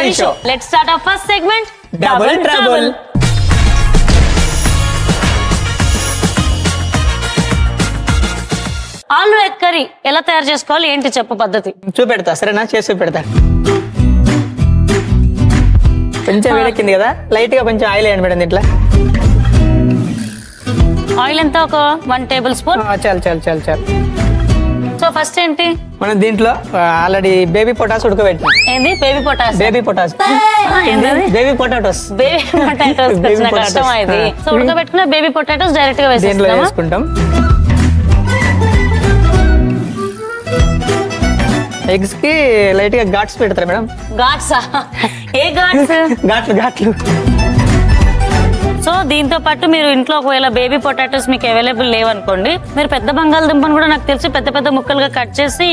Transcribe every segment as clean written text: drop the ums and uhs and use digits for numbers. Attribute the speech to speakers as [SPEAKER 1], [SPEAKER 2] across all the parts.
[SPEAKER 1] Curry Show.
[SPEAKER 2] Let's start our first segment.
[SPEAKER 1] Double Trouble.
[SPEAKER 2] ఆలు egg curry ఎలా తయారు చేసుకోవాలి ఏంటి చెప్పు పద్ధతి
[SPEAKER 1] చూపెడతా సరేనా చేసి చూపెడతా. కొంచెం వేడెక్కింది కదా, లైట్ గా కొంచెం ఆయిల్ వేయండి మేడం దీంట్లో.
[SPEAKER 2] ఆయిల్ ఎంత ఒక 1 టేబుల్ స్పూన్.
[SPEAKER 1] చాలు.
[SPEAKER 2] సో ఫస్ట్ ఏంటి
[SPEAKER 1] మనం దీంట్లో ఆల్రెడీ బేబీ పొటాటోస్ ఉడకబెట్టినాం.
[SPEAKER 2] ఏంది baby potatoes?
[SPEAKER 1] Baby potatoes
[SPEAKER 2] baby potatoes కష్టం ఇది. సో ఉడకబెట్టుకున్న బేబీ పొటాటోస్ డైరెక్ట్ గా
[SPEAKER 1] దీంట్లో వేసుకుంటాం. ఎగ్స్ కి లైట్ గా ఘాట్స్ పెడతారు మేడం.
[SPEAKER 2] ఘాట్సా? ఏ ఘాట్స్?
[SPEAKER 1] ఘాట్లు.
[SPEAKER 2] సో దీంతో పాటు మీరు ఇంట్లో ఒకవేళ బేబీ పొటాటోస్ మీకు అవైలబుల్ లేవనుకోండి, మీరు పెద్ద బంగాళదుంపను కూడా నాకు తెలిసి పెద్ద పెద్ద ముక్కలుగా కట్ చేసి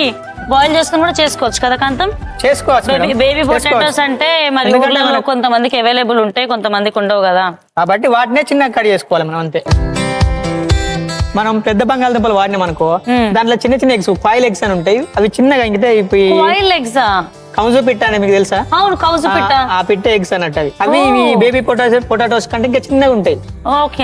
[SPEAKER 2] బాయిల్ చేసుకుని కూడా చేసుకోవచ్చు కదా కాంతం?
[SPEAKER 1] చేసుకోవచ్చు.
[SPEAKER 2] బేబీ పొటాటోస్ అంటే మరి ఊర్లలో కొంతమందికి అవైలబుల్ ఉంటాయి, కొంతమందికి ఉండవు కదా,
[SPEAKER 1] కాబట్టి వాటినే చిన్నగా కట్ చేసుకోవాలి మనం అంతే. మనం పెద్ద బంగాళదుంపలు వాడినాం అనుకో, దాంట్లో చిన్న చిన్న ఎగ్స్ కాయిల్ ఎగ్స్ అని ఉంటాయి, అవి చిన్నగా ఇంకితే కౌజు పిట్ట అని మీకు తెలుసా?
[SPEAKER 2] అవును, కౌజు పిట్ట.
[SPEAKER 1] ఆ పిట్ట ఎగ్స్ అన్నట్టు అవి బేబీ పొటాటోస్ కంటే ఇంకా చిన్నగా ఉంటాయి.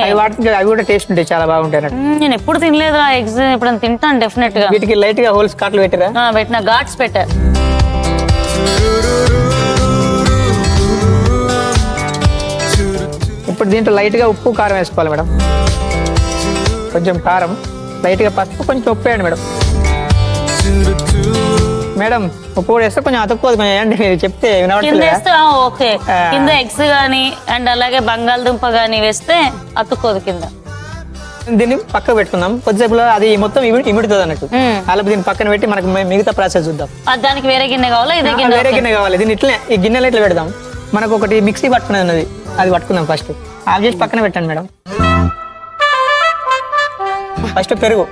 [SPEAKER 1] అవి వాటికి అవి కూడా టేస్ట్ ఉంటాయి, చాలా బాగుంటాయి అన్నట్టు.
[SPEAKER 2] నేను ఎప్పుడు తినలేదు ఆ ఎగ్స్, ఇప్పుడు తింటాను డెఫినెట్ గా.
[SPEAKER 1] వీటికి లైట్ గా హోల్స్ కాట్లు పెట్టిరా?
[SPEAKER 2] పెట్టిన ఘాట్స్ పెట్టా.
[SPEAKER 1] ఇప్పుడు దీంట్లో లైట్ గా ఉప్పు కారం వేసుకోవాలి మేడం. కొంచెం కారం, లైట్ గా పసుపు, కొంచెం ఉప్పు వేయండి మేడం. మేడం ఉప్పు కూడా వేస్తే కొంచెం అతుక్కోదు, కొంచెం వేయండి. మీరు చెప్తే
[SPEAKER 2] ఓకే. కింద ఎగ్స్ గానీ అండ్ అలాగే బంగాళదుంప గానీ వేస్తే అతుక్కోదు కింద.
[SPEAKER 1] దీన్ని పక్కకు పెట్టుకుందాం. కొద్దిసేపులో అది మొత్తం ఇమిడుతుంది అన్నట్టు. అలా దీన్ని పక్కన పెట్టి మనకు మిగతా ప్రాసెస్ చూద్దాం.
[SPEAKER 2] దానికి వేరే గిన్నె కావాలా?
[SPEAKER 1] వేరే గిన్నె కావాలి. దీన్ని ఇట్లనే ఈ గిన్నెలో ఇట్లా పెడదాం. మనకు ఒకటి మిక్సీ పట్టుకునేది ఉన్నది, అది పట్టుకుందాం. ఫస్ట్ ఆఫ్ చేసి పక్కన పెట్టండి మేడం. ఫస్ట్ పెరుగు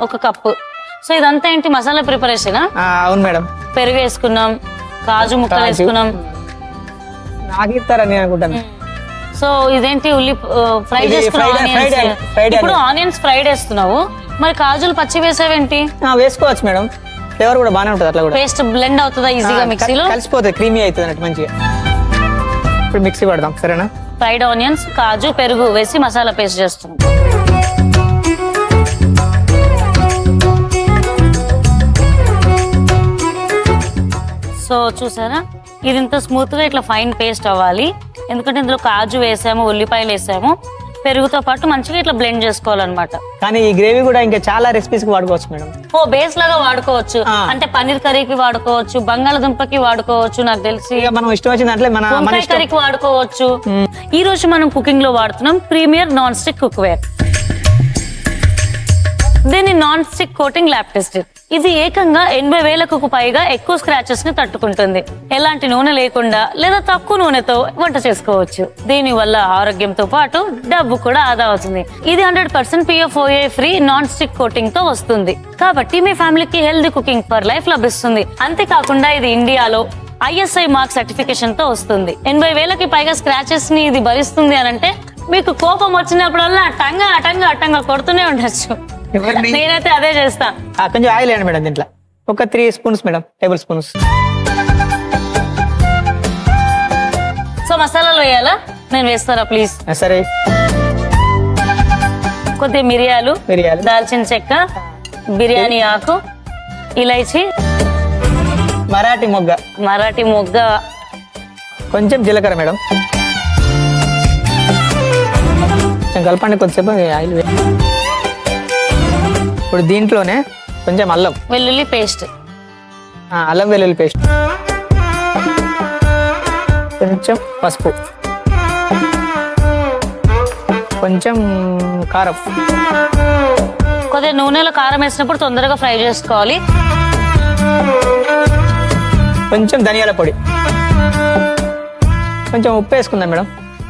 [SPEAKER 2] 1 కప్పు. సో ఇదంతా ఏంటి మసాలా ప్రిపరేషన్?
[SPEAKER 1] అవును మేడం.
[SPEAKER 2] పెరుగు వేసుకున్నాం, కాజు ముక్కలు వేసుకున్నాం.
[SPEAKER 1] నాగిస్తారని అనుకుంటాను.
[SPEAKER 2] సో ఇదేంటి ఉల్లి ఫ్రై చేసుకున్నాం. ఇప్పుడు ఆనియన్స్ ఫ్రైడ్ వేస్తున్నావు, మరి కాజులు పచ్చి వేసావేంటి?
[SPEAKER 1] వేసుకోవచ్చు మేడం, ఫ్లేవర్ కూడా బాగానే ఉంటుంది. అట్లా కూడా
[SPEAKER 2] పేస్ట్ బ్లెండ్ అవుతుందా ఈజీగా? మిక్సీలో
[SPEAKER 1] కలిసిపోతుంది, క్రీమీ అవుతుంది అన్నట్టు మంచిగా. ఇప్పుడు మిక్సీ పడదాం సరేనా.
[SPEAKER 2] ఫ్రైడ్ ఆనియన్స్, కాజు, పెరుగు వేసి మసాలా పేస్ట్ చేస్తున్నాం. సో చూసారా, ఇది ఇంత స్మూత్ గా ఇట్లా ఫైన్ పేస్ట్ అవ్వాలి. ఎందుకంటే ఇందులో కాజు వేసాము, ఉల్లిపాయలు వేసాము, పెరుగుతో పాటు మంచిగా ఇట్లా బ్లెండ్ చేసుకోవాలన్నమాట.
[SPEAKER 1] కానీ ఈ గ్రేవీ కూడా ఇంకా చాలా రెసిపీస్ కి వాడుకోవచ్చు మేడం.
[SPEAKER 2] బేస్ లాగా వాడుకోవచ్చు. అంటే పన్నీర్ కర్రీకి వాడుకోవచ్చు, బంగాళదుంపకి వాడుకోవచ్చు, నాకు తెలిసి
[SPEAKER 1] మనం ఇష్టం వచ్చిన దాంట్లో మన
[SPEAKER 2] కర్రీకి వాడుకోవచ్చు. ఈ రోజు మనం కుకింగ్ లో వాడుతున్నాం ప్రీమియర్ నాన్ స్టిక్ కుక్వేర్. దీన్ని non stick coating lab tested. ఇది ఏకంగా 80,000కు పైగా ఎక్కువ స్క్రాచెస్ ని తట్టుకుంటుంది. ఎలాంటి నూనె లేకుండా లేదా తక్కువ నూనెతో వంట చేసుకోవచ్చు. దీని వల్ల ఆరోగ్యంతో పాటు డబ్బు కూడా ఆదా అవుతుంది. ఇది 100% PFOA free non stick coating తో వస్తుంది. కాబట్టి మీ ఫ్యామిలీకి హెల్దీ కుకింగ్ ఫర్ లైఫ్ లభిస్తుంది. అంతేకాకుండా ఇది ఇండియాలో ISI మార్క్ సర్టిఫికేషన్ తో వస్తుంది. 80,000కి పైగా స్క్రాచెస్ ని ఇది భరిస్తుంది అనంటే మీకు కోపం వచ్చినప్పుడల్లా అటంగా కొడుతూనే ఉండొచ్చు. నేనైతే అదే చేస్తా.
[SPEAKER 1] కొంచెం ఆయిల్ వేయండి మేడం దీంట్లో. ఒక 3 spoons madam, table spoons.
[SPEAKER 2] So మసాలాలు వేయాలా? నేను వేస్తారా ప్లీజ్?
[SPEAKER 1] సరే.
[SPEAKER 2] కొద్దిగా మిరియాలు, దాల్చిన చెక్క, బిర్యానీ ఆకు, ఇలైచి, మరాఠీ మొగ్గ, కొంచెం
[SPEAKER 1] జీలకర్ర మేడం. కలపండి కొద్దిసేపు ఆయిల్. ఇప్పుడు దీంట్లోనే కొంచెం అల్లం వెల్లుల్లి పేస్ట్, కొంచెం పసుపు, కొంచెం కారం.
[SPEAKER 2] కొద్దిగా నూనెలో కారం వేసినప్పుడు తొందరగా ఫ్రై చేసుకోవాలి.
[SPEAKER 1] కొంచెం ధనియాల పొడి, కొంచెం ఉప్పు వేసుకుందాం మేడం.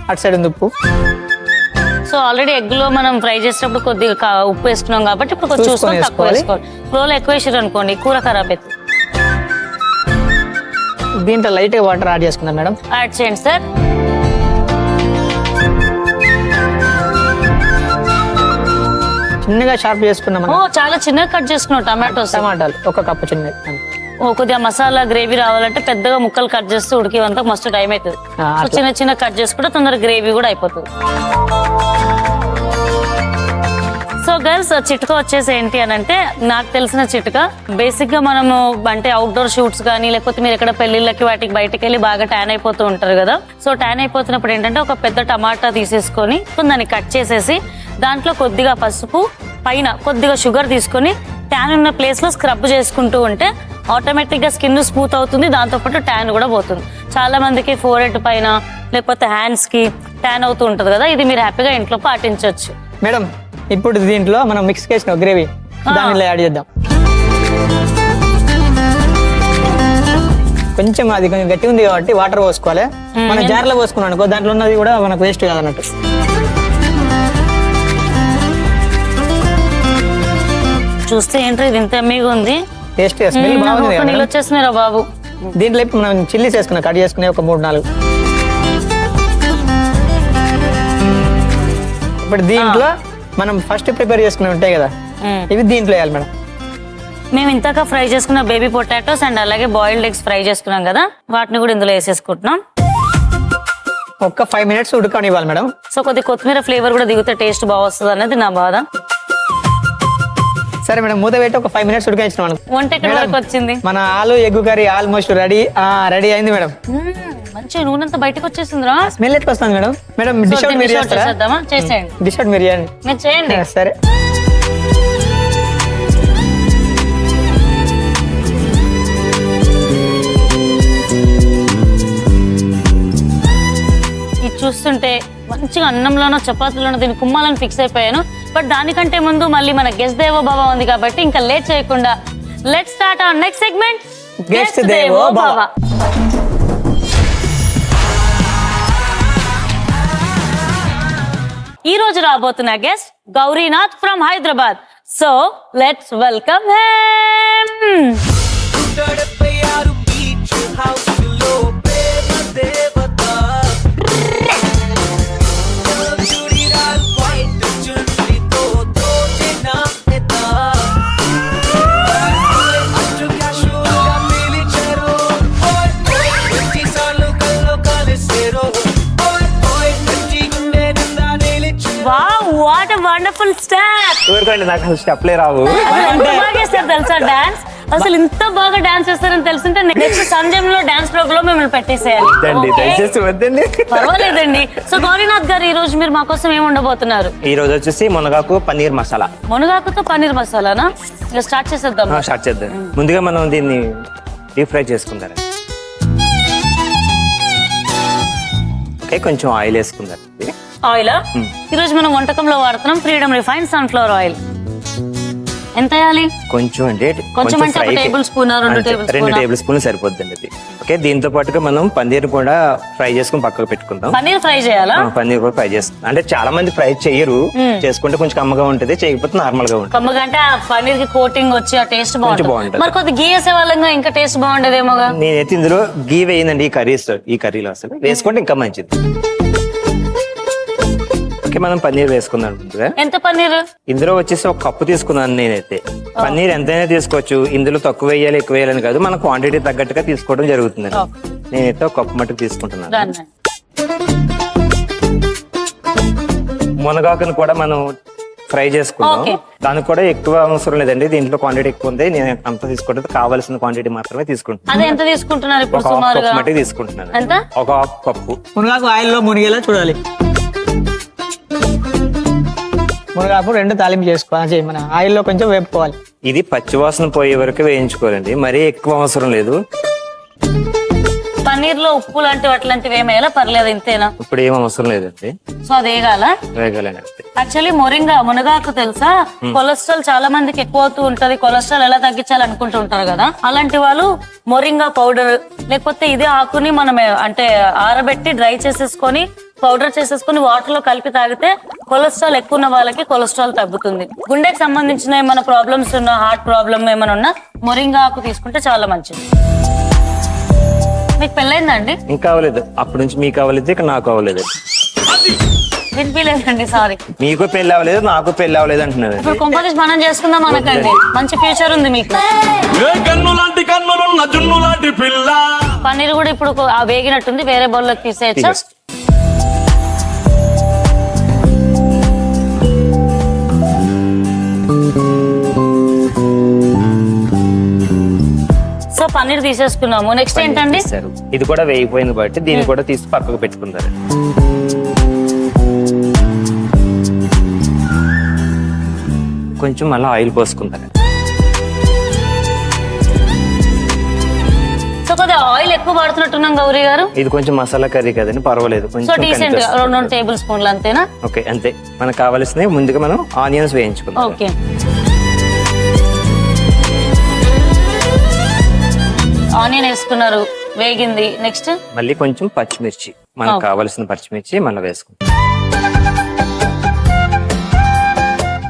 [SPEAKER 1] అటు సైడ్ ఉంది ఉప్పు.
[SPEAKER 2] సో ఆల్రెడీ ఎగ్ లో మనం ఫ్రై చేసినప్పుడు కొద్దిగా ఉప్పు వేసుకున్నాం కాబట్టి ఇప్పుడు కొంచెం చూసుకొని తక్కువ వేసుకోవాలి. ఫ్లోలో ఎక్కువ వేసారు అనుకోండి కూర ఖరాబ్ అవుతుంది.
[SPEAKER 1] దీంట్లో లైట్ గా వాటర్ యాడ్ చేసుకుందాం మేడం.
[SPEAKER 2] యాడ్ చేయండి సార్.
[SPEAKER 1] చిన్నగా షార్ప్ చేసుకున్నాం.
[SPEAKER 2] చాలా చిన్నగా కట్ చేసుకున్నాం టమాటాలు.
[SPEAKER 1] 1 కప్పు చిన్నగా.
[SPEAKER 2] కొద్దిగా మసాలా గ్రేవీ రావాలంటే పెద్దగా ముక్కలు కట్ చేస్తూ ఉడికేవంతా మస్తు టైం అవుతుంది. సో చిన్న చిన్న కట్ చేసుకుంటే తొందరగా గ్రేవీ కూడా అయిపోతుంది. సో గర్ల్స్ చిట్కా వచ్చేసి ఏంటి అని అంటే, నాకు తెలిసిన చిట్కా బేసిక్ గా మనము అంటే అవుట్డోర్ షూట్స్ కానీ లేకపోతే మీరు ఎక్కడ పెళ్లిళ్ళకి వాటికి బయటకు వెళ్ళి బాగా ట్యాన్ అయిపోతూ ఉంటారు కదా. సో ట్యాన్ అయిపోతున్నప్పుడు ఏంటంటే ఒక పెద్ద టమాటా తీసేసుకొని దాన్ని కట్ చేసేసి దాంట్లో కొద్దిగా పసుపు పైన కొద్దిగా షుగర్ తీసుకొని ట్యాన్ ఉన్న ప్లేస్ లో స్క్రబ్ చేసుకుంటూ ఉంటే ఆటోమేటిక్ గా స్కిన్ స్మూత్ అవుతుంది, దాంతోపాటు ట్యాన్ కూడా పోతుంది. చాలా మందికి ఫోరెడ్ పైన లేకపోతే హ్యాండ్స్ కి ట్యాన్ అవుతూ ఉంటది కదా, ఇది మీరు హ్యాపీగా ఇంట్లో పాటించవచ్చు.
[SPEAKER 1] మేడం ఇప్పుడు దీంట్లో మనం మిక్స్ చేసిన గ్రేవీ దానిలో యాడ్ చేద్దాం. కొంచెం అది కొంచెం గట్టి ఉంది కాబట్టి వాటర్ పోసుకోవాలి. మనం జార్లో పోసుకున్నాం అనుకో దాంట్లో ఉన్నది కూడా మనకు వేస్ట్ కాదన్నట్టు.
[SPEAKER 2] చూస్తే ఏంటో ఇది ఇంత ఎమ్మీగా ఉంది,
[SPEAKER 1] టేస్ట్ స్మెల్ బాగుంది.
[SPEAKER 2] నీళ్ళు వచ్చేస్తున్నారా బాబు.
[SPEAKER 1] దీంట్లో ఇప్పుడు మనం చిల్లీస్ వేసుకున్నాం, కట్ చేసుకునే ఒక 3-4. ఇప్పుడు దీంట్లో మనం ఫస్ట్ ప్రిపేర్ చేసుకునే ఉంటాయి కదా, ఇవి దీంట్లో వేయాలి మేడం.
[SPEAKER 2] మేము ఇంతగా ఫ్రై చేసుకున్న బేబీ పొటాటోస్ అండ్ అలాగే బాయిల్డ్ ఎగ్స్ ఫ్రై చేసుకున్నాం కదా, వాటిని కూడా ఇందులో వేసేసుకుంటున్నాం.
[SPEAKER 1] ఒక్క 5 minutes ఉడకనివ్వాలి మేడం.
[SPEAKER 2] సో కొద్ది కొత్తిమీర ఫ్లేవర్ కూడా దిగితే టేస్ట్ బాగా వస్తుంది అనేది నా బాధ.
[SPEAKER 1] సరే మేడం, మూత పెట్టి ఒక 5 minutes ఉడికించినాం అనుకో.
[SPEAKER 2] వంట ఎక్కడ వరకు వచ్చింది?
[SPEAKER 1] మన ఆలు ఎగ్ కర్రీ ఆల్మోస్ట్ రెడీ అయింది మేడం.
[SPEAKER 2] మంచి నూనె అంతా బయటకు వచ్చేసిందిరా.
[SPEAKER 1] స్మెల్ ఎట్లా వస్తుంది మేడం? మేడం డిష్ అవుట్ మీరు చేస్తారా?
[SPEAKER 2] చేసేయండి.
[SPEAKER 1] డిష్ అవుట్ మీరు చేయండి.
[SPEAKER 2] మీరు చేయండి.
[SPEAKER 1] సరే
[SPEAKER 2] ఇది చూస్తుంటే మంచిగా అన్నంలోనో చపాతీలోనో దీన్ని కుమ్మాలని ఫిక్స్ అయిపోయాను. బట్ దానికంటే ముందు మళ్ళీ మన గెస్ట్ దేవో భవ ఉంది కాబట్టి ఇంకా లేట్ చేయకుండా let's start our next segment,
[SPEAKER 1] guest దేవో భవ.
[SPEAKER 2] ఈ రోజు రాబోతున్న guest Gaurinath from Hyderabad. So let's welcome him. What a wonderful step!
[SPEAKER 3] ఊరుకోండి, నాకు అసలు స్టెప్లే రావు.
[SPEAKER 2] ఎంత బాగా చేస్తారు తెలుసా డాన్స్. అసలు ఇంత బాగా డాన్స్ చేస్తారని తెలుసుంటే నెక్స్ట్ సంజయంలో డాన్స్ ప్రోగ్రామ్ మిమ్మల్ని పెట్టేసేయాలి.
[SPEAKER 3] దయచేసి వద్దండి.
[SPEAKER 2] పర్వాలేదండి. సో గౌరీనాథ్ గారు, ఈ రోజు మీరు మా కోసం ఏమి ఉండబోతున్నారు?
[SPEAKER 3] ఈ రోజు వచ్చేసి మునగాకు పన్నీర్ మసాలా.
[SPEAKER 2] మునగాకుతో పన్నీర్ మసాలానా? ఇక స్టార్ట్ చేసేద్దాం.
[SPEAKER 3] స్టార్ట్ చేద్దాం. ముందుగా మనం దీన్ని డీప్ ఫ్రై చేసుకుందాం. ఓకే, కొంచెం ఆయిల్ వేసుకుందాం.
[SPEAKER 2] ఆయిల్ ఈ రోజు మనం వంటకంలో వాడుతున్నాం ఫ్రీడమ్ రిఫైన్డ్ సన్ఫ్లవర్ ఆయిల్. ఎంత వేయాలి?
[SPEAKER 3] కొంచెం అంటే
[SPEAKER 2] కొంచెం అంటే ఒక టేబుల్ స్పూన్, 2
[SPEAKER 3] టేబుల్ స్పూన్ సరిపోద్దండి అది. ఓకే, దీంతో పాటుగా మనం పన్నీర్ కూడా ఫ్రై చేసుకుని పక్కకు పెట్టుకుందాం.
[SPEAKER 2] పన్నీర్ ఫ్రై చేయాలా?
[SPEAKER 3] పన్నీర్ కూడా ఫ్రై చేస్తాం. అంటే చాలా మంది ఫ్రై చేయరు, చేసుకుంటే కొంచెం కమ్మగా ఉంటుంది, చేయకపోతే నార్మల్ గా ఉంటుంది.
[SPEAKER 2] కమ్మగా అంటే ఆ పన్నీర్ కి కోటింగ్ వచ్చి ఆ టేస్ట్ బాగుంటుంది. మరి కొద్ది గీ వేసే వాళ్ళంగా ఇంకా టేస్ట్ బాగుండేదేమోగా.
[SPEAKER 3] నేనైతే ఇందులో గీ వేయనండి ఈ కర్రీలో. అసలు వేసుకుంటే ఇంకా మంచిది. మనం పన్నీర్ వేసుకుందాం.
[SPEAKER 2] ఎంత పన్నీర్?
[SPEAKER 3] ఇందులో వచ్చేసి 1 కప్పు తీసుకున్నాను నేనైతే. పన్నీర్ ఎంతైనా తీసుకోవచ్చు, ఇందులో తక్కువ వేయాలి ఎక్కువ వేయాలని కాదు, మన క్వాంటిటీ తగ్గట్టుగా తీసుకోవడం జరుగుతుంది. నేనైతే 1 కప్పు మట్టుకు తీసుకుంటున్నాను. మునగాకును కూడా మనం ఫ్రై చేసుకుందాం. దానికి కూడా ఎక్కువ అవసరం లేదండి, దీంట్లో క్వాంటిటీ ఎక్కువ ఉంది. నేను అంత తీసుకుంటే కావాల్సిన క్వాంటిటీ మాత్రమే తీసుకుంటాను.
[SPEAKER 2] అదే ఎంత తీసుకుంటున్నారు ఇప్పుడు?
[SPEAKER 3] 1 కప్పు మట్టుకు తీసుకుంటున్నాను.
[SPEAKER 2] ఎంత?
[SPEAKER 3] 1 కప్పు.
[SPEAKER 1] మునగాకు ఆయిల్లో మునిగేలా చూడాలి. మునగాకు 2 తాలింపు చేసుకోవాలి, మన ఆయిల్లో కొంచెం వేపుకోవాలి.
[SPEAKER 3] ఇది పచ్చివాసన పోయే వరకు వేయించుకోవాలండి, మరీ ఎక్కువ అవసరం లేదు.
[SPEAKER 2] పన్నీర్ లో ఉప్పు లాంటివి అట్లాంటివి ఏమేలా పర్లేదు, ఇంతేనా?
[SPEAKER 3] ఇప్పుడు ఏం అవసరం లేదండి.
[SPEAKER 2] సో అది వేగాలండి. యాక్చువల్లీ మునగాకు తెలుసా, కొలెస్ట్రాల్ చాలా మందికి ఎక్కువ అవుతూ ఉంటది. కొలెస్ట్రాల్ ఎలా తగ్గించాలి అనుకుంటూ ఉంటారు కదా, అలాంటి వాళ్ళు మొరింగా పౌడర్ లేకపోతే ఇదే ఆకుని మనం అంటే ఆరబెట్టి డ్రై చేసేసుకొని పౌడర్ చేసేసుకుని వాటర్ లో కలిపి తాగితే కొలెస్ట్రాల్ ఎక్కువ ఉన్న వాళ్ళకి కొలెస్ట్రాల్ తగ్గుతుంది. గుండెకి సంబంధించిన ఏమైనా ప్రాబ్లమ్స్ ఉన్నా, హార్ట్ ప్రాబ్లమ్ ఏమైనా ఉన్నా మొరింగా ఆకు తీసుకుంటే చాలా మంచిది. మీకు పెళ్ళైందండి?
[SPEAKER 3] ఇంకా అవ్వలేదు. అప్పటి నుంచి మీకు అవ్వలేదు, ఇక నాకు అవ్వలేదు.
[SPEAKER 2] వినిపించలేదండి, సారీ.
[SPEAKER 3] మీకు పెళ్లి అవ్వలేదు, నాకు పెళ్లి అవ్వలేదు అంటున్నారు.
[SPEAKER 2] ఇప్పుడు కొంపతీసి మనం చేసుకుందాం అనకండి, మంచి ఫ్యూచర్ ఉంది మీకు. పన్నీర్ కూడా ఇప్పుడు వేగినట్టుంది, వేరే బౌల్లోకి తీసేయచ్చా? సో పన్నీర్ తీసేసుకున్నాము, నెక్స్ట్ ఏంటండి?
[SPEAKER 3] ఇది కూడా వేగిపోయింది బట్టి దీన్ని కూడా తీసి పక్కకు పెట్టుకుంటారు. కొంచెం మళ్ళీ ఆయిల్ పోసుకుంటారు.
[SPEAKER 2] సో కొద్దిగా ఆయిల్ ఎక్కువ పడుతున్నట్టున్నాం గౌరీ గారు.
[SPEAKER 3] ఇది కొంచెం మసాలా కర్రీ కదండి, పర్వాలేదు.
[SPEAKER 2] సో డీసెంట్ గా 2 టేబుల్ స్పూన్లు అంతేనా?
[SPEAKER 3] ఓకే, అంతే. మనకు కావాల్సినవి ముందుగా మనం ఆనియన్స్ వేయించుకుందాం.
[SPEAKER 2] ఓకే, ఆనియన్ వేసుకున్నారు, వేగింది. నెక్స్ట్
[SPEAKER 3] మళ్ళీ కొంచెం పచ్చిమిర్చి, మనకు కావాల్సిన పచ్చిమిర్చి మళ్ళీ వేసుకుంటాం.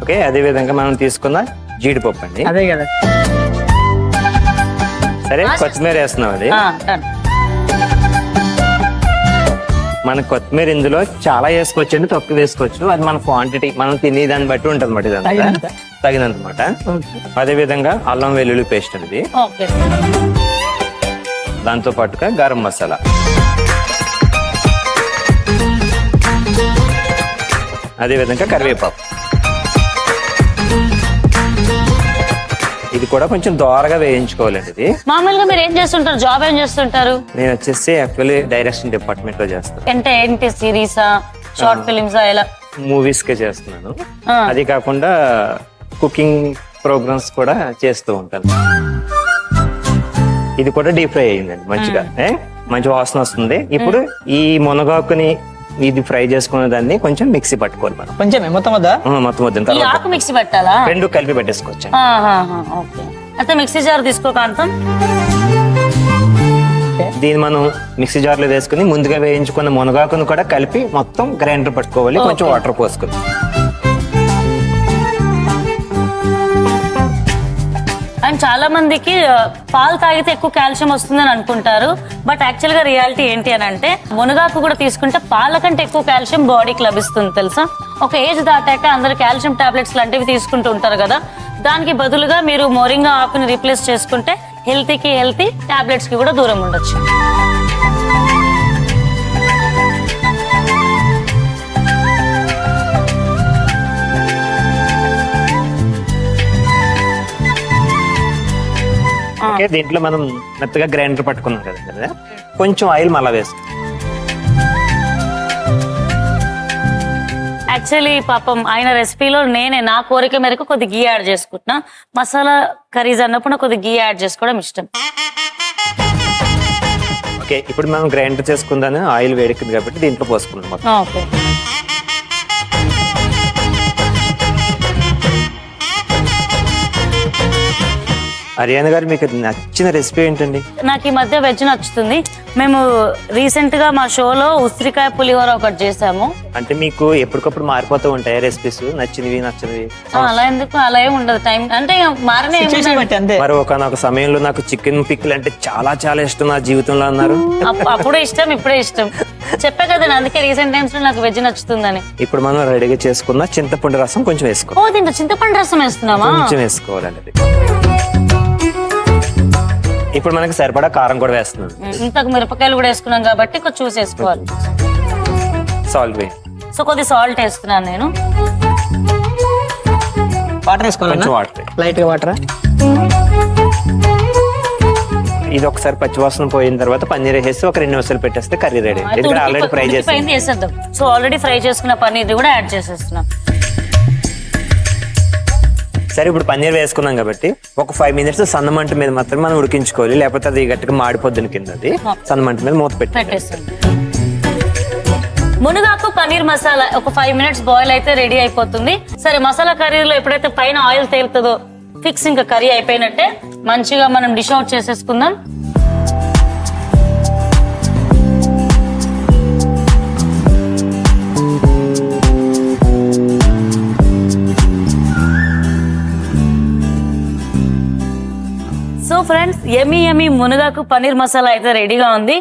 [SPEAKER 3] ఓకే, అదే విధంగా మనం తీసుకున్న జీడిపప్పు అండి.
[SPEAKER 1] అదే కదా.
[SPEAKER 3] సరే, కొత్తిమీర వేస్తున్నాం. అది మన కొత్తిమీర ఇందులో చాలా వేసుకోవచ్చు అండి, తక్కువ వేసుకోవచ్చు. అది మన క్వాంటిటీ, మనం తినే దాన్ని బట్టి ఉంటుంది అన్నమాట. ఇదంతా తగినంత మాట. అదే విధంగా అల్లం వెల్లుల్లి పేస్ట్ అనేది, దాంతో పాటుగా గరం మసాలా, అదే విధంగా కరివేపాకు. ఇది కూడా కొంచెం దోరగా వేయించుకోవాలండి. ఇది
[SPEAKER 2] మామూలుగా మీరు ఏం చేస్తుంటారు, జాబ్ ఏం చేస్తుంటారు?
[SPEAKER 3] నేను వచ్చేసి యాక్చువల్లీ డైరెక్షన్ డిపార్ట్మెంట్ లో చేస్తాను.
[SPEAKER 2] అంటే ఏంటి, సిరీసా, షార్ట్ ఫిలిమ్సా, ఎలా?
[SPEAKER 3] మూవీస్ కే చేస్తున్నాను. అది కాకుండా కుకింగ్ ప్రోగ్రామ్స్ కూడా చేస్తూ ఉంటాను. ఇది కూడా డీప్ ఫ్రై అయ్యిందండి మంచిగా, మంచి వాసన వస్తుంది. ఇప్పుడు ఈ మునగాకుని ఇది ఫ్రై చేసుకునే దాన్ని కొంచెం మిక్సీ పట్టుకోవాలి మనం.
[SPEAKER 1] కొంచెం మొత్తం వద్దా?
[SPEAKER 3] మొత్తం వద్దు,
[SPEAKER 2] ఈ ఆకు మిక్సీ పెట్టాలా?
[SPEAKER 3] రెండు కలిపి పెట్టేసుకోవచ్చు.
[SPEAKER 2] ఓకే, అయితే మిక్సీ జార్ తీసుకోకాంతం.
[SPEAKER 3] దీన్ని మనం మిక్సీ జార్ లో వేసుకుని ముందుగా వేయించుకున్న మునగాకును కూడా కలిపి మొత్తం గ్రైండర్ పట్టుకోవాలి. కొంచెం వాటర్ పోసుకుని.
[SPEAKER 2] అండ్ చాలా మందికి పాలు తాగితే ఎక్కువ కాల్షియం వస్తుందని అనుకుంటారు. బట్ యాక్చువల్ గా రియాలిటీ ఏంటి అని అంటే, మునగాకు కూడా తీసుకుంటే పాల కంటే ఎక్కువ కాల్షియం బాడీకి లభిస్తుంది తెలుసా. ఒక ఏజ్ దాటాక అందరు కాల్షియం టాబ్లెట్స్ లాంటివి తీసుకుంటూ ఉంటారు కదా, దానికి బదులుగా మీరు మోరింగా ఆకుని రీప్లేస్ చేసుకుంటే హెల్తీకి హెల్తీ, టాబ్లెట్స్ కి కూడా దూరం ఉండొచ్చు.
[SPEAKER 3] ఓకే, దీంట్లో మనం మెత్తగా గ్రైండర్ పట్టుకున్నాం కదా, కొంచెం ఆయిల్ మళ్ళా వేస్తాం.
[SPEAKER 2] యాక్చువల్లీ పాపం ఆయన రెసిపీలో నేనే నా కోరిక మేరకు కొద్ది గీ యాడ్ చేసుకుంటున్నా. మసాలా కర్రీస్ అన్నప్పుడు కొద్ది గీ యాడ్ చేసుకోవడం ఇష్టం.
[SPEAKER 3] ఓకే, ఇప్పుడు మనం గ్రైండర్ చేసుకుందాను. ఆయిల్ వేడెక్కింది కాబట్టి దీంట్లో పోసుకుందాం మొత్తం.
[SPEAKER 2] ఓకే,
[SPEAKER 3] హరియానా గారు, మీకు నచ్చిన రెసిపీ ఏంటండి?
[SPEAKER 2] నాకు ఈ మధ్య వెజ్ నచ్చుతుంది. మేము రీసెంట్ గా మా షోలో ఉసిరికాయ పులిహోర ఒకటి చేసాము.
[SPEAKER 3] అంటే మీకు ఎప్పటికప్పుడు మారిపోతూ ఉంటాయి రెసిపీస్, నచ్చినవి నచ్చినవి?
[SPEAKER 2] అలా ఎందుకు, అలా ఏమి ఉండదు. టైం అంటే మారిన
[SPEAKER 3] మరి ఒకనొక సమయంలో నాకు చికెన్ పిక్కిల్ అంటే చాలా చాలా ఇష్టం నా జీవితంలో అన్నారు.
[SPEAKER 2] అప్పుడు ఇష్టం, ఇప్పుడే ఇష్టం. చెప్పా కదండి, అందుకే రీసెంట్ టైమ్స్ లో నాకు వెజ్ నచ్చుతుందని.
[SPEAKER 3] ఇప్పుడు మనం రెడీగా చేసుకున్న చింతపండు రసం కొంచెం వేసుకో.
[SPEAKER 2] ఓ, దీంట్లో చింతపండు రసం వేస్తున్నామా?
[SPEAKER 3] కొంచెం వేసుకోవాలండి. ఇప్పుడు మనకి సరిపడా కారం కూడా వేస్తున్నాం.
[SPEAKER 2] ఇంతకు మిరపకాయలు కూడా వేసుకున్నాం కాబట్టి కొంచెం చూసి వేసుకోవాలి.
[SPEAKER 3] సాల్ట్ వేయి.
[SPEAKER 2] సో కొద్ది సాల్ట్ వేస్తున్నాను నేను.
[SPEAKER 1] వాటర్ వేసుకోవాలి,
[SPEAKER 3] కొంచెం వాటర్,
[SPEAKER 1] లైట్ గా వాటర్.
[SPEAKER 3] ఇది ఒకసారి పచ్చివాసన పోయిన తర్వాత పన్నీర్ వేసి ఒక 2 నిమిషాలు పెట్టేస్తే కర్రీ రెడీ. ఎందుకంటే ఆల్రెడీ ఫ్రై
[SPEAKER 2] చేసేద్దాం. సో ఆల్రెడీ ఫ్రై చేసుకున్న పన్నీర్ కూడా యాడ్ చేసేస్తున్నాం.
[SPEAKER 3] సరే, ఇప్పుడు పన్నీర్ వేసుకున్నాం కాబట్టి ఒక 5 minutes సన్నమంట మీద మాత్రం మనం ఉడికించుకోవాలి, లేకపోతే అది గట్టిగా మాడిపోద్దుని కింద. అది సన్నమంట మీద మూత పెట్టేస్తాం.
[SPEAKER 2] మునగాకు పన్నీర్ మసాలా ఒక 5 minutes బాయిల్ అయితే రెడీ అయిపోతుంది. సరే, మసాలా కర్రీలో ఎప్పుడైతే పైన ఆయిల్ తేలుతుందో ఫిక్స్, ఇంకా కర్రీ అయిపోయినట్టే. మంచిగా మనం డిష్ అవుట్ చేసేసుకుందాం. సో ఫ్రెండ్స్, యమీ యమీ మునగాకు పన్నీర్ మసాలా అయితే రెడీగా ఉంది.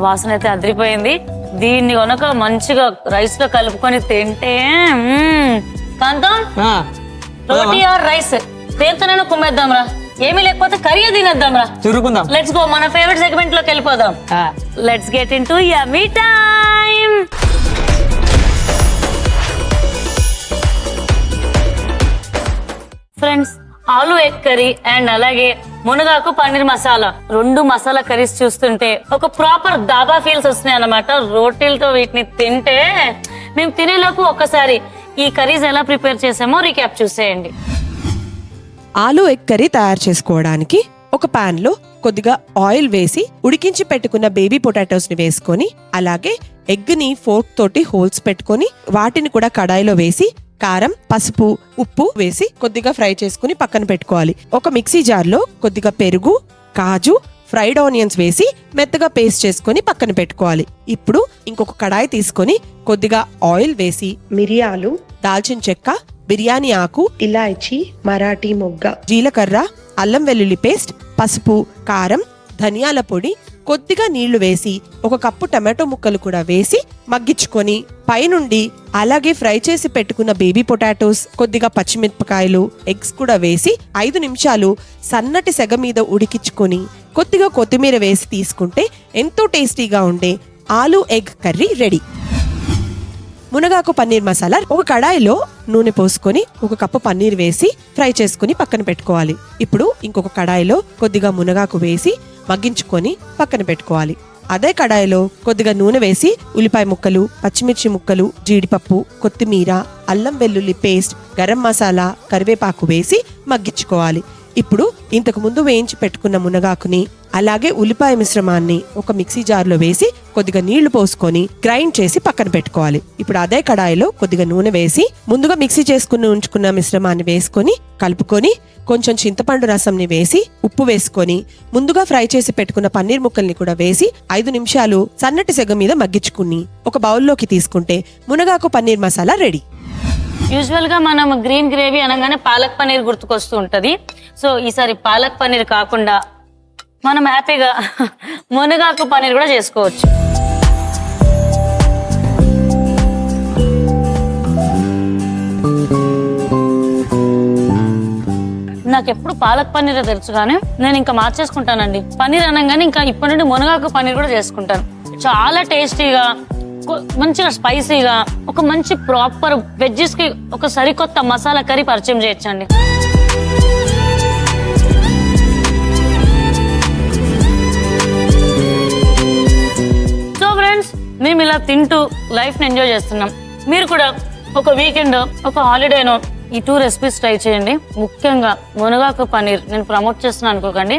[SPEAKER 2] వాసన అయితే అదిరిపోయింది. దీన్ని కనుక మంచిగా రైస్ లో కలుపుకొని తింటే కాంతం
[SPEAKER 1] ఆ,
[SPEAKER 2] రోటీ ఆర్ రైస్ దేంతోనైనా కుమ్మేద్దాంరా, ఏమీ లేకపోతే కర్రీ తినేద్దాంరా.
[SPEAKER 1] చురుకుందాం.
[SPEAKER 2] లెట్స్ గో, మన ఫేవరెట్ సెగ్మెంట్ లోకి వెళ్ళిపోదాం.
[SPEAKER 1] ఆ,
[SPEAKER 2] let's get in to yummy time. Friends, ఆలు ఎగ్ కర్రీ అండ్ అలాగే మునగాకు పన్నీర్ మసాలా, 2 మసాలా కర్రీస్ చూస్తుంటే ఒక ప్రాపర్ దాబా ఫీల్స్ వస్తున్నాయి అన్నమాట. రోటీలతో వీటిని తింటే మేము తినేలోపు ఒక్కసారి ఈ కర్రీస్ ఎలా ప్రిపేర్ చేసామో రీక్యాప్ చూసేయండి.
[SPEAKER 4] ఆలు ఎగ్ కర్రీ తయారు చేసుకోవడానికి ఒక పాన్ లో కొద్దిగా ఆయిల్ వేసి ఉడికించి పెట్టుకున్న బేబీ పొటాటోస్ ని వేసుకొని, అలాగే ఎగ్ ని ఫోర్క్ తోటి హోల్స్ పెట్టుకొని వాటిని కూడా కడాయిలో వేసి కారం, పసుపు, ఉప్పు వేసి కొద్దిగా ఫ్రై చేసుకుని పక్కన పెట్టుకోవాలి. ఒక మిక్సీ జార్ లో కొద్దిగా పెరుగు, కాజు, ఫ్రైడ్ ఆనియన్స్ వేసి మెత్తగా పేస్ట్ చేసుకుని పక్కన పెట్టుకోవాలి. ఇప్పుడు ఇంకొక కడాయి తీసుకొని కొద్దిగా ఆయిల్ వేసి
[SPEAKER 5] మిరియాలు,
[SPEAKER 4] దాల్చిన చెక్క, బిర్యానీ ఆకు,
[SPEAKER 5] ఇలాచి, మరాఠీ మొగ్గ,
[SPEAKER 4] జీలకర్ర, అల్లం వెల్లుల్లి పేస్ట్, పసుపు, కారం, ధనియాల పొడి, కొద్దిగా నీళ్లు వేసి 1 కప్పు టమాటో ముక్కలు కూడా వేసి మగ్గించుకొని పైనుండి అలాగే ఫ్రై చేసి పెట్టుకున్న బేబీ పొటాటోస్, కొద్దిగా పచ్చిమిరపకాయలు, ఎగ్స్ కూడా వేసి 5 నిమిషాలు సన్నటి సెగ మీద ఉడికించుకొని కొద్దిగా కొత్తిమీర వేసి తీసుకుంటే ఎంతో టేస్టీగా ఉండే ఆలు ఎగ్ కర్రీ రెడీ. మునగాకు పన్నీర్ మసాలా, ఒక కడాయిలో నూనె పోసుకొని 1 కప్పు పన్నీర్ వేసి ఫ్రై చేసుకుని పక్కన పెట్టుకోవాలి. ఇప్పుడు ఇంకొక కడాయిలో కొద్దిగా మునగాకు వేసి మగ్గించుకొని పక్కన పెట్టుకోవాలి. అదే కడాయిలో కొద్దిగా నూనె వేసి ఉల్లిపాయ ముక్కలు, పచ్చిమిర్చి ముక్కలు, జీడిపప్పు, కొత్తిమీర, అల్లం వెల్లుల్లి పేస్ట్, గరం మసాలా, కరివేపాకు వేసి మగ్గించుకోవాలి. ఇప్పుడు ఇంతకు ముందు వేయించి పెట్టుకున్న మునగాకుని అలాగే ఉల్లిపాయ మిశ్రమాన్ని ఒక మిక్సీ జార్లో వేసి కొద్దిగా నీళ్లు పోసుకొని గ్రైండ్ చేసి పక్కన పెట్టుకోవాలి. ఇప్పుడు అదే కడాయిలో కొద్దిగా నూనె వేసి ముందుగా మిక్సీ చేసుకుని ఉంచుకున్న మిశ్రమాన్ని వేసుకొని కలుపుకొని కొంచెం చింతపండు రసంని వేసి ఉప్పు వేసుకొని ముందుగా ఫ్రై చేసి పెట్టుకున్న పన్నీర్ ముక్కల్ని కూడా వేసి 5 నిమిషాలు సన్నటి సెగ మీద మగ్గించుకుని ఒక బౌల్లోకి తీసుకుంటే మునగాకు పన్నీర్ మసాలా రెడీ.
[SPEAKER 2] యూజువల్ గా మనం గ్రీన్ గ్రేవీ అనగానే పాలక్ పన్నీర్ గుర్తుకొస్తూ ఉంటది. సో ఈసారి పాలక్ పన్నీర్ కాకుండా మనం హ్యాపీగా మునగాకు పన్నీర్ కూడా చేసుకోవచ్చు. నాకు ఎప్పుడు పాలక్ పన్నీర్ తెలుసు కానీ నేను ఇంకా మార్చేసుకుంటానండి. పన్నీర్ అనగానే ఇంకా ఇప్పటి నుండి మునగాకు పన్నీర్ కూడా చేసుకుంటాను. చాలా టేస్టీగా, మంచిగా స్పైసీగా, ఒక మంచి ప్రాపర్ వెజ్జెస్ కి ఒక సరికొత్త మసాలా కర్రీ పరిచయం చేయొచ్చండి. సో ఫ్రెండ్స్, మేము ఇలా తింటూ లైఫ్ ని ఎంజాయ్ చేస్తున్నాం. మీరు కూడా ఒక వీకెండ్, ఒక హాలిడేనో ఈ 2 రెసిపీస్ ట్రై చేయండి. ముఖ్యంగా మునగాకు పన్నీర్ నేను ప్రమోట్ చేస్తున్నాను అనుకోకండి,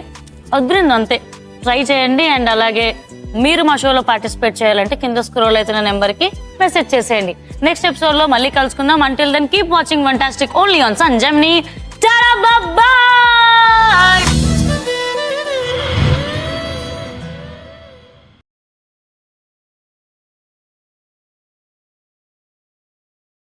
[SPEAKER 2] అద్రింది అంతే. ట్రై చేయండి. అండ్ అలాగే మీరు మా షోలో పార్టిసిపేట్ చేయాలంటే కింద స్క్రోల్ అవుతున్న నెంబర్ కి మెసేజ్ చేసేయండి. నెక్స్ట్ ఎపిసోడ్ లో మళ్ళీ కలుసుకుందాం. Until then keep watching fantastic only on సంజమ్ని. Tada bye.